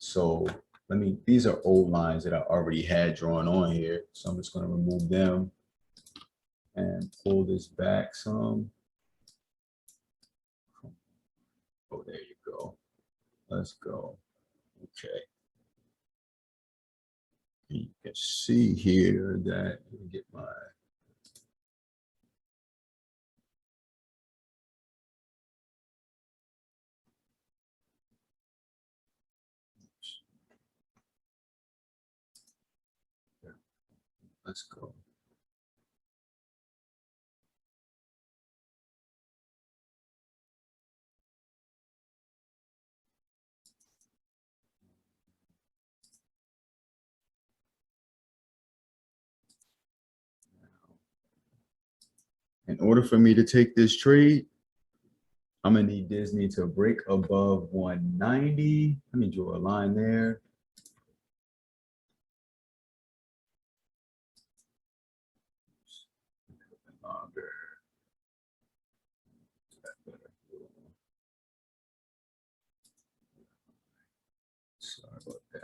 So these are old lines that I already had drawn on here. So I'm just going to remove them and pull this back some. Oh, there you go. Let's go. Okay. You can see here that, let me get my, let's go. In order for me to take this trade, I'm gonna need Disney to break above 190. Let me draw a line there. Longer. Sorry about that.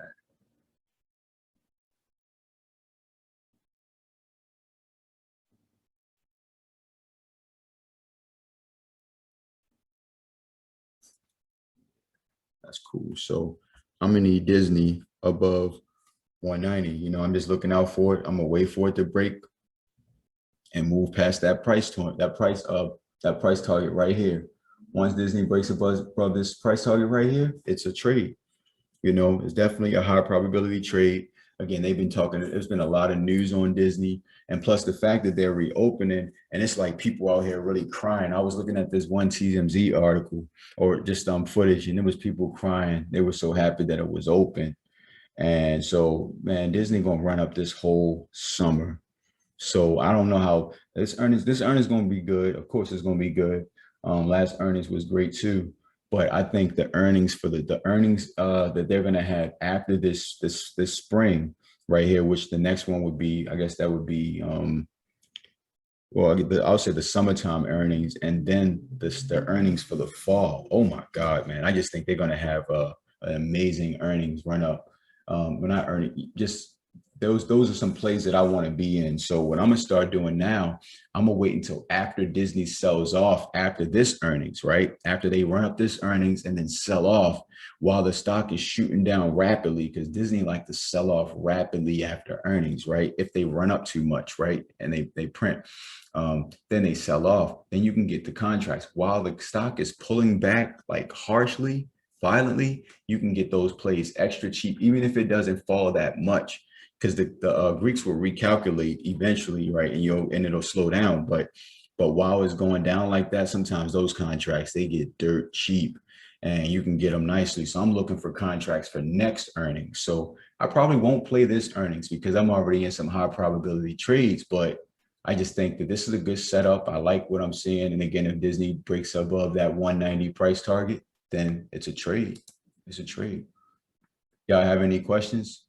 That's cool. So I'm gonna need Disney above 190. You know, I'm just looking out for it. I'm gonna wait for it to break and move past that price target right here. Once Disney breaks above this price target right here, it's a trade. You know, it's definitely a high probability trade. Again, they've been talking, there's been a lot of news on Disney, and plus the fact that they're reopening, and it's like people out here really crying. I was looking at this one TMZ article or just footage, and it was people crying. They were so happy that it was open. And so, man, Disney gonna run up this whole summer. So I don't know how this earnings going to be good. Of course, it's going to be good. Last earnings was great too, but I think the earnings for the earnings that they're going to have after this spring right here, which the next one would be, I guess that would be well, I'll say the summertime earnings, and then the earnings for the fall. Oh my God, man! I just think they're going to have an amazing earnings run up. We're not earning just those are some plays that I want to be in. So what I'm gonna start doing now, I'm gonna wait until after Disney sells off after this earnings, right? After they run up this earnings and then sell off while the stock is shooting down rapidly, because Disney like to sell off rapidly after earnings, right? If they run up too much, right? And they print, then they sell off, then you can get the contracts. While the stock is pulling back like harshly, violently, you can get those plays extra cheap, even if it doesn't fall that much, because the Greeks will recalculate eventually, right? And it'll slow down. But while it's going down like that, sometimes those contracts, they get dirt cheap and you can get them nicely. So I'm looking for contracts for next earnings. So I probably won't play this earnings because I'm already in some high probability trades, but I just think that this is a good setup. I like what I'm seeing. And again, if Disney breaks above that 190 price target, then it's a trade. It's a trade. Y'all have any questions?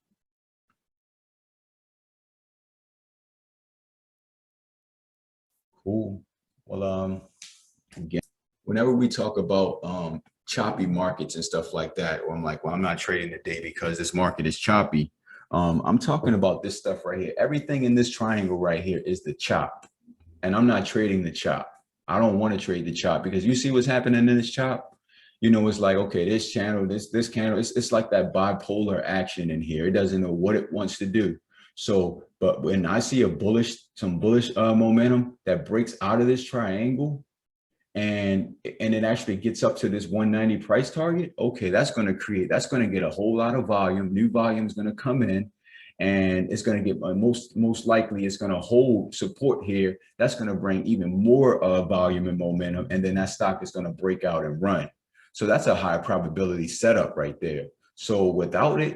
Cool. Well, again, whenever we talk about choppy markets and stuff like that, or I'm like, well, I'm not trading today because this market is choppy. I'm talking about this stuff right here. Everything in this triangle right here is the chop, and I'm not trading the chop. I don't want to trade the chop because you see what's happening in this chop. You know, it's like, okay, this channel, this candle, it's like that bipolar action in here. It doesn't know what it wants to do. So, but when I see some bullish momentum that breaks out of this triangle and it actually gets up to this 190 price target, okay, that's going to get a whole lot of volume. New volume is going to come in, and it's going to get most likely it's going to hold support here. That's going to bring even more volume and momentum, and then that stock is going to break out and run. So that's a high probability setup right there. So without it,